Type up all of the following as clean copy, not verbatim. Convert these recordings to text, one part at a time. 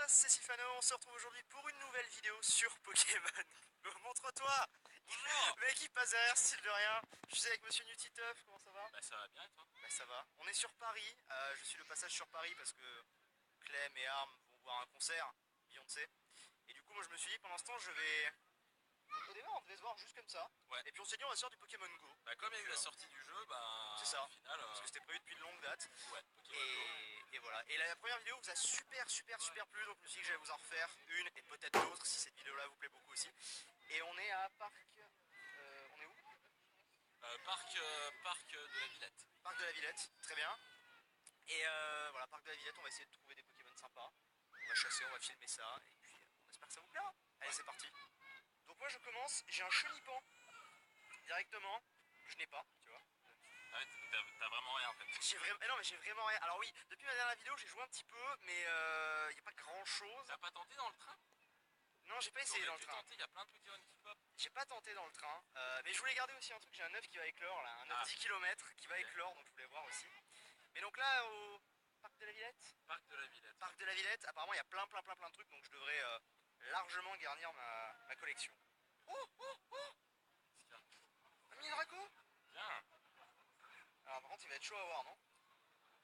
tous, c'est Sifano, on se retrouve aujourd'hui pour une nouvelle vidéo sur Pokémon. Montre-toi. Bonjour. Mec il passe derrière, style de rien. Je suis avec monsieur Nutiteuf, comment ça va? Bah ça va bien et toi? Bah ça va. On est sur Paris, je suis le passage sur Paris parce que Clem et Arm vont voir un concert, Beyoncé. Et du coup moi je me suis dit pendant ce temps je vais... Au départ on devait se voir juste comme ça. Ouais. Et puis on s'est dit on va se faire du Pokémon Go. Bah comme il y a eu la sortie du jeu, bah C'est ça. au final... Parce que c'était prévu depuis de longue date. Ouais, Pokémon Go. Et voilà. Et la première vidéo vous a super plu, donc je me suis dit que j'allais vous en refaire une et peut-être d'autres si cette vidéo là vous plaît beaucoup aussi. Et on est à Parc... on est où? Parc de la Villette. Parc de la Villette, très bien. Et voilà, Parc de la Villette, on va essayer de trouver des Pokémon sympas. On va chasser, on va filmer ça, et puis on espère que ça vous plaira. Allez, c'est parti. Donc moi je commence, j'ai un chenipan directement, que je n'ai pas, tu vois. Ah ouais, t'as vraiment rien en fait. Non mais j'ai vraiment rien. Alors oui, depuis ma dernière vidéo j'ai joué un petit peu, mais il n'y a pas grand chose. T'as pas tenté dans le train? Non, j'ai pas essayé dans le train. Il y a plein de Pokémon qui pop. J'ai pas tenté dans le train, mais je voulais garder aussi un truc, j'ai un œuf qui va éclore là, un œuf 10 km qui va éclore, donc je voulais voir aussi. Mais donc là au Parc de la Villette. Parc de la Villette. Parc de la Villette, apparemment il y a plein de trucs, donc je devrais largement garnir ma collection. Oh un mini Draco. Bien. Alors par contre il va être chaud à voir, non?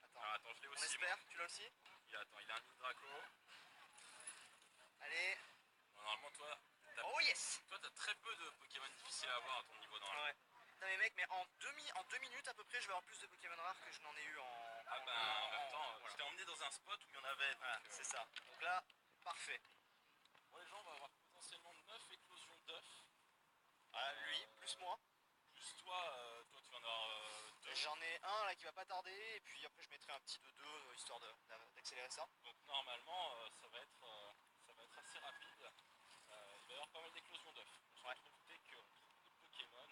Attends, Alors attends, je l'ai on aussi. espère, tu l'as aussi? Il a un mini Draco. Allez. Bon, normalement toi... Oh yes. Toi t'as très peu de Pokémon difficiles à avoir à ton niveau dans le jeu. Ouais. Non mais mec, mais en 2 minutes à peu près je vais avoir plus de Pokémon rares que je n'en ai eu en... Ah bah en même temps, voilà. je t'ai emmené dans un spot où il y en avait. Voilà, c'est ça. Donc là, parfait. Bon les gens, on va avoir potentiellement 9 éclosions d'œufs. Ah, lui, plus moi. Plus toi, toi tu vas en avoir 2. J'en ai un là qui va pas tarder, et puis après je mettrai un petit de 2 histoire d'accélérer ça. Donc normalement ça va être assez rapide. Il va y avoir pas mal d'éclosions d'œufs. On se retrouve dès que des Pokémon,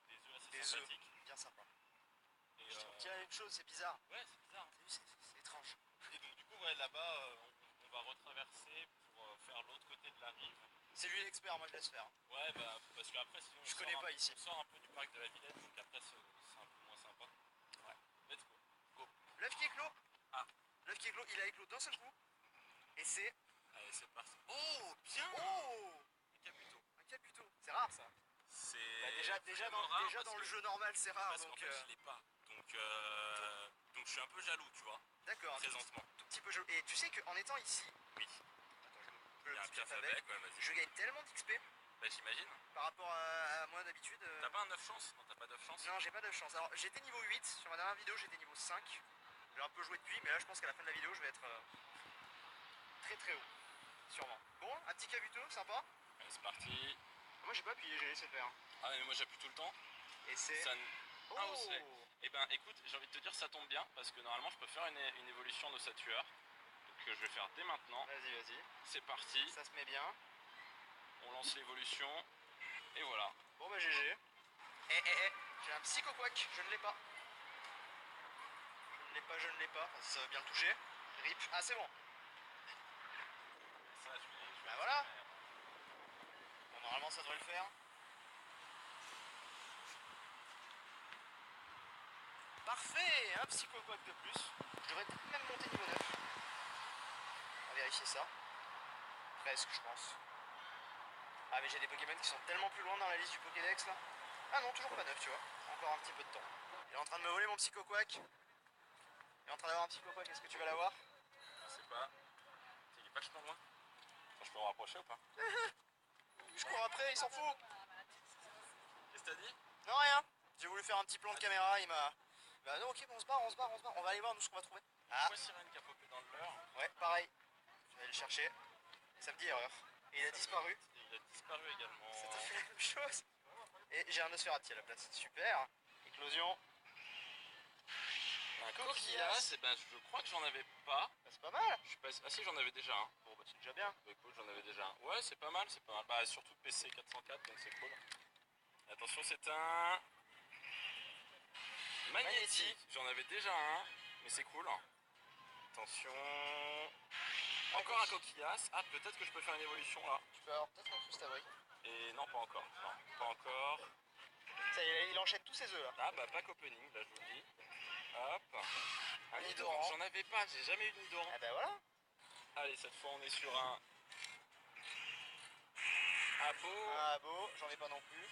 des œufs assez Des sympathiques. œufs, bien sympa. Et Je te dis la même chose, c'est bizarre. ouais, c'est bizarre. T'as vu, c'est étrange. Et donc du coup ouais, là-bas on va retraverser pour faire l'autre côté de la rive. C'est lui l'expert, moi je laisse faire. Ouais bah parce qu'après sinon Je connais pas ici. on sort un peu du parc de la Villette, donc après c'est un peu moins sympa. Ouais. Let's go. L'œuf qui éclot. Ah. L'œuf qui éclot, il a éclos d'un seul coup. Et c'est... Allez c'est parti. Oh bien. Oh Un Kabuto. un Kabuto. C'est rare ça. C'est Bah, déjà dans le jeu normal c'est rare. parce qu'en fait je l'ai pas. Donc je suis un peu jaloux, tu vois, D'accord, présentement. tout petit peu jaloux. Et tu sais qu'en étant ici... Oui. Attends, Il y a un piaf avec, ouais, vas-y. je gagne tellement d'XP Bah j'imagine. par rapport à moi d'habitude. T'as pas un 9 chance? Non, t'as pas 9 chance? Non, j'ai pas de chance. Alors j'étais niveau 8, sur ma dernière vidéo j'étais niveau 5. J'ai un peu joué depuis, mais là je pense qu'à la fin de la vidéo je vais être très haut. Sûrement. Bon, un petit Kabuto, sympa. Allez, c'est parti. Moi j'ai pas appuyé, j'ai laissé faire. Ah mais moi j'appuie tout le temps. Et c'est... Ça... Oh Ah, c'est... Eh ben écoute, j'ai envie de te dire ça tombe bien parce que normalement je peux faire une évolution de Satueur. Donc je vais faire dès maintenant. Vas-y. C'est parti. Ça se met bien. On lance l'évolution. Et voilà. Bon bah GG. J'ai un Psycho Quack, je ne l'ai pas. Je ne l'ai pas. Enfin, ça va bien le toucher. Rip. Ah c'est bon. Ça, je vais Bah voilà. Bon, normalement ça devrait le faire. Parfait. Un Psycho Quack de plus. Je devrais peut-être même monter niveau 9. On va vérifier ça. Presque je pense. Ah mais j'ai des Pokémon qui sont tellement plus loin dans la liste du Pokédex là. Ah non, toujours pas 9 tu vois. Encore un petit peu de temps. Il est en train de me voler mon Psycho Quack. Il est en train d'avoir un Psycho Quack, est-ce que tu vas l'avoir? Je sais pas. Il est vachement loin. Attends, je peux me rapprocher ou pas? Je cours après, il s'en fout. Qu'est-ce que t'as dit? Non rien. J'ai voulu faire un petit plan de caméra, il m'a... Bah non ok, bon, on se barre. On va aller voir nous ce qu'on va trouver. Ah Pourquoi Sirène qui a popé dans le leurre? ouais, pareil. Je vais aller le chercher. Ça me dit erreur. Et il a disparu. Il a disparu également. Ça t'a fait la même chose. Et j'ai un Nosferati à la place. Super. Éclosion. Un coquillage, et ben je crois que j'en avais pas. Bah, c'est pas mal. Je suis pas... Ah si, j'en avais déjà un. Bon bah c'est déjà bien. Bah écoute, j'en avais déjà un. Ouais, c'est pas mal, c'est pas mal. Bah surtout PC 404, donc c'est cool. Attention, c'est un... Magnétique. J'en avais déjà un, mais c'est cool. Attention... Encore un coquillage. Ah, peut-être que je peux faire une évolution là. Tu peux avoir peut-être un Fustabric. Et non, pas encore. Non, pas encore. Ça il enchaîne tous ses œufs là. Ah bah pack opening, là je vous le dis. Hop. Un Nidoran. J'en avais pas, j'ai jamais eu de Nidoran. Ah bah voilà. Allez. Allez, cette fois on est sur un Abo. Un abo, j'en ai pas non plus.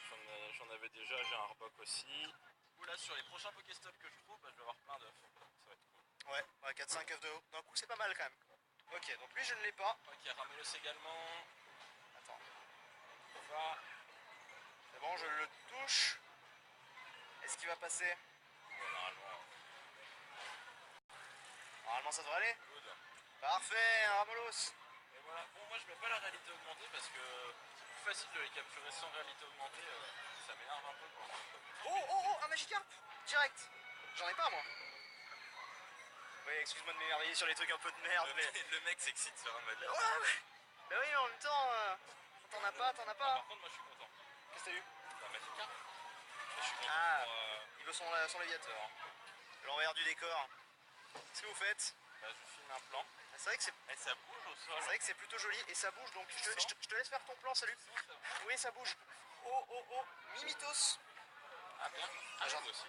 J'en avais déjà, j'ai un Arbok aussi. Ou là sur les prochains Pokéstop que je trouve, bah, je vais avoir plein d'œufs. Ça va être cool. Ouais, 4-5 œufs de haut. D'un coup, c'est pas mal quand même. Ok, donc lui, je ne l'ai pas. Ok, Ramelos également. Attends, On y va. c'est bon, je le touche. Est-ce qu'il va passer? Ouais, normalement. Normalement, ça devrait aller. Good. Parfait, un Ramolos. Et voilà. Bon, moi je mets pas la réalité augmentée parce que c'est plus facile de les capturer sans réalité augmentée. Ça m'énerve un peu quand Oh, un Magikarp. Direct. J'en ai pas, moi. Oui, excuse-moi de m'émerveiller sur les trucs un peu de merde, mais... Le mec s'excite sur un mode là. Ouais. Bah oui, en même temps, t'en as pas. Par contre, moi je suis content. Qu'est-ce que t'as eu? La Magikarp. Je suis content Ah, pour. il veut son léviateur. L'envers du décor. Qu'est-ce que vous faites? Bah, je filme un plan. C'est vrai que c'est... Et ça bouge au sol. C'est vrai que c'est plutôt joli et ça bouge, donc je te laisse faire ton plan, salut. Oui, ça bouge. Oh, Mimitos. Ah bien. Ah, j'en ai aussi.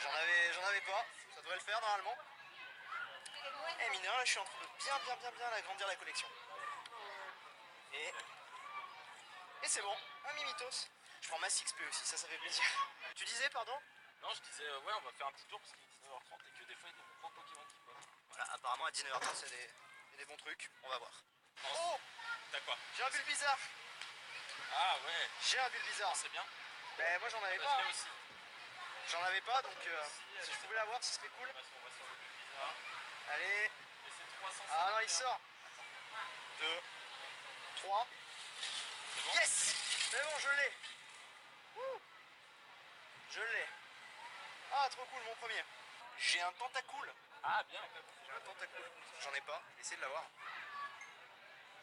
J'en avais pas, ça devrait le faire normalement. Eh mine de rien, là je suis en train de bien agrandir la collection. Et c'est bon, un Mimitos. Je prends ma 6P aussi, ça fait plaisir. Tu disais, pardon? Non, je disais, ouais, on va faire un petit tour parce qu'il est 19h30 et que des fois il y a des gros Pokémon qui pop. Voilà, apparemment à 19h30 il y a des bons trucs, on va voir. Oh, T'as quoi? j'ai un Bulbizarre. Ah ouais. J'ai un Bulbizarre. C'est bien. Ben moi j'en avais Bah, pas. je l'ai aussi. J'en avais pas, donc Si si je pouvais l'avoir, ce serait cool. On va sur le plus bizarre. Allez. Et c'est 350. Ah non, il sort. 2, 3. C'est bon? Yes! C'est bon, je l'ai. Wouh. Je l'ai. Ah, trop cool, mon premier. J'ai un Tentacool. Ah bien. J'ai un Tentacool. J'en ai pas. Essayez de l'avoir.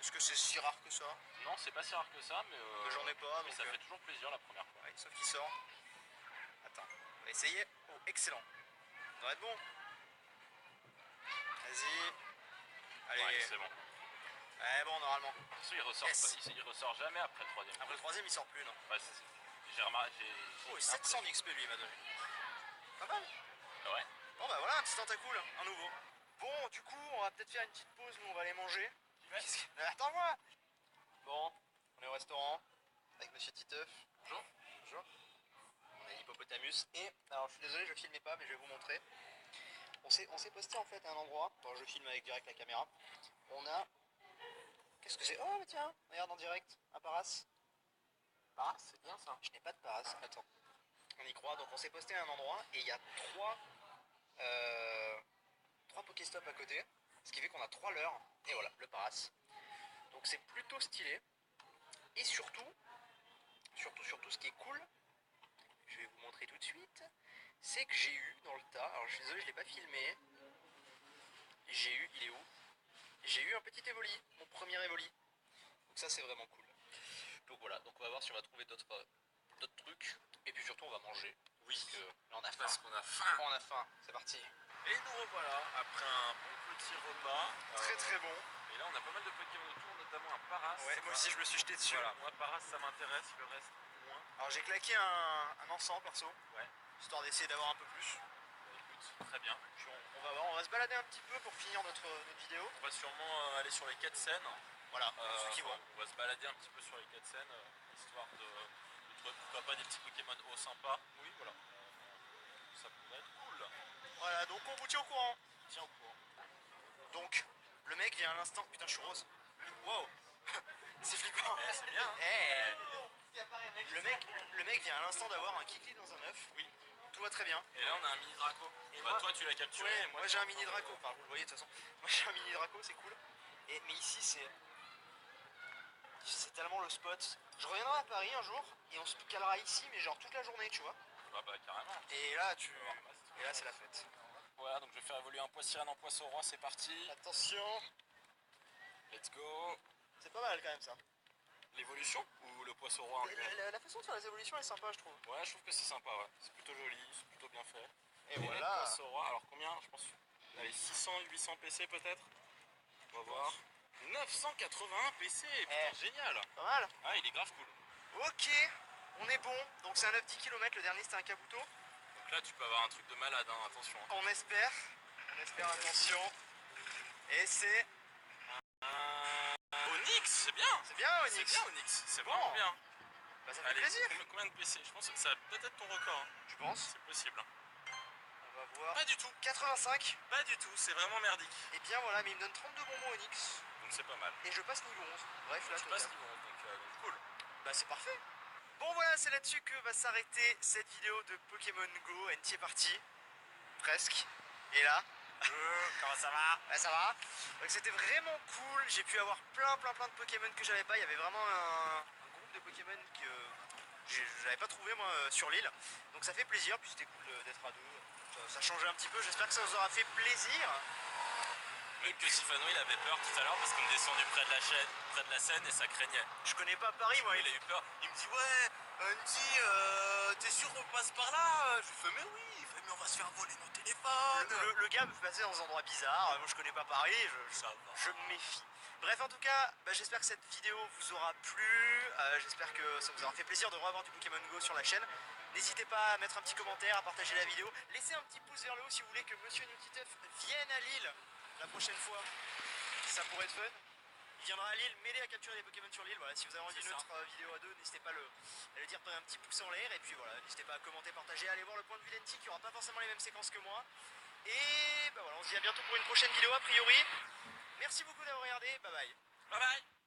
Est-ce que c'est si rare que ça? Non, c'est pas si rare que ça, mais. J'en ai pas, Mais donc. ça fait toujours plaisir la première fois. Ouais, sauf qu'il sort. Attends, on va essayer. Oh, excellent. Ça devrait être bon. Vas-y. Allez. Ouais, c'est bon. Ouais, bon, normalement. De toute façon, il ressort, Yes. il ressort jamais après le troisième. Après le troisième, il sort plus, non? Ouais, j'ai remarqué. Oh, 700 d'XP lui, il m'a donné. Pas mal. Ouais. Bon, bah voilà, un petit Tentacool, un nouveau. Bon, du coup, on va peut-être faire une petite pause. Nous, on va aller manger. Attends-moi. Bon, on est au restaurant avec Monsieur Titeuf. Bonjour. Bonjour. On a l'hippopotamus. Et, alors, je suis désolé, je filmais pas, mais je vais vous montrer. On s'est posté en fait à un endroit. Bon, je filme avec direct la caméra. On a... Qu'est-ce que c'est? Oh, mais tiens, regarde en direct, un Paras. Ah, c'est bien ça. Je n'ai pas de Paras, attends. On y croit, donc on s'est posté à un endroit et il y a trois Pokéstop à côté. Ce qui fait qu'on a 3 leurres. Et voilà, le Paras. Donc c'est plutôt stylé. Et surtout, ce qui est cool, je vais vous montrer tout de suite, c'est que j'ai eu dans le tas, alors je suis désolé, je l'ai pas filmé. Il est où? J'ai eu un petit Evoli, mon premier Evoli. Donc ça c'est vraiment cool. Donc voilà, donc on va voir si on va trouver d'autres trucs. Et puis surtout on va manger. Oui. Parce que là on a faim. Parce qu'on a faim. On a faim, c'est parti. Et nous revoilà après un bon petit repas. Très bon. Et là, on a pas mal de Pokémon autour, notamment un Paras. Ouais, moi aussi je me suis jeté dessus. Voilà, moi Paras ça m'intéresse, le reste moins. Alors j'ai claqué un encens perso. Ouais. Histoire d'essayer d'avoir un peu plus. Bah, écoute, très bien. Puis on va voir, on va se balader un petit peu pour finir notre vidéo. On va sûrement aller sur les 4 scènes. Voilà, pour ceux qui voient. On va se balader un petit peu sur les 4 scènes, histoire de trouver pourquoi pas des petits Pokémon hauts sympas. Oui, voilà. Ça pourrait être cool. Voilà, donc on vous tient au courant. Tiens au courant. Donc, le mec vient à l'instant. Putain, je suis rose. Wow. C'est flippant. C'est bien. Hein. Le mec vient à l'instant d'avoir un Kikli dans un œuf. Oui. Tout va très bien. Et là, on a un mini Draco. Et bah, moi, toi, tu l'as capturé. Ouais, moi j'ai un mini Draco. Enfin, vous le voyez de toute façon. Moi j'ai un mini Draco, c'est cool. Mais ici, c'est tellement le spot. Je reviendrai à Paris un jour et on se calera ici, mais genre toute la journée, tu vois. Ah bah, carrément. Et là, Et là, c'est la fête. Voilà, donc je vais faire évoluer un Poissirène en Poisson Roi, c'est parti. Attention. Let's go. C'est pas mal quand même ça. L'évolution ou le Poisson Roi en lui-même? La façon de faire les évolutions elle est sympa, je trouve. Ouais, je trouve que c'est sympa, ouais. C'est plutôt joli, c'est plutôt bien fait. Et voilà. Poisson Roi, alors combien? Je pense. Allez, 600, 800 PC peut-être. On va voir. 981 PC, putain, génial. Pas mal. Ah, il est grave cool. Ok, on est bon. Donc c'est un 9-10 km, le dernier c'était un Kabuto. Donc là, tu peux avoir un truc de malade, hein, attention. On espère, attention. Et c'est Onyx, c'est bien. C'est bien C'est Onyx. bien Onyx, c'est vraiment Bon. bien. Bah ça fait Allez, plaisir. combien de PC? Je pense que ça va peut-être être ton record. Hein. Tu penses? C'est possible. On va voir. Pas du tout. 85. Pas du tout, c'est vraiment merdique. Et bien voilà, mais il me donne 32 bonbons Onyx. Donc c'est pas mal. Et je passe niveau 11. Bref, là, Tu passes niveau 11, donc cool. Bah c'est parfait. Bon voilà, c'est là-dessus que va s'arrêter cette vidéo de Pokémon Go. NT est parti. Presque. Et là, Comment ça va? bah ça va. Donc c'était vraiment cool. J'ai pu avoir plein de Pokémon que j'avais pas. Il y avait vraiment un groupe de Pokémon que je n'avais pas trouvé moi sur l'île. Donc ça fait plaisir. Puis c'était cool d'être à deux. Ça changeait un petit peu. J'espère que ça vous aura fait plaisir. Même que Sifano il avait peur tout à l'heure parce qu'on est descendu près de la Seine et ça craignait. Je connais pas Paris moi. Il a eu peur. Il me dit ouais, Andy, t'es sûr qu'on passe par là? Je lui fais mais oui, il fait mais on va se faire voler nos téléphones. Le gars me fait passer dans des endroits bizarres. Moi je connais pas Paris. Ça va. Je me méfie. Bref, en tout cas, bah, j'espère que cette vidéo vous aura plu. J'espère que ça vous aura fait plaisir de revoir du Pokémon Go sur la chaîne. N'hésitez pas à mettre un petit commentaire, à partager la vidéo. Laissez un petit pouce vers le haut si vous voulez que Monsieur Nutiteuf vienne à Lille la prochaine fois. Ça pourrait être fun. Il viendra à Lille m'aider à capturer des Pokémon sur l'île. Voilà, si vous avez envie d'une autre vidéo à deux, n'hésitez pas à le dire, prenez un petit pouce en l'air. Et puis voilà, n'hésitez pas à commenter, partager, aller voir le point de vue d'Enti qui aura pas forcément les mêmes séquences que moi. Et bah voilà, on se dit à bientôt pour une prochaine vidéo a priori. Merci beaucoup d'avoir regardé, bye bye. Bye bye.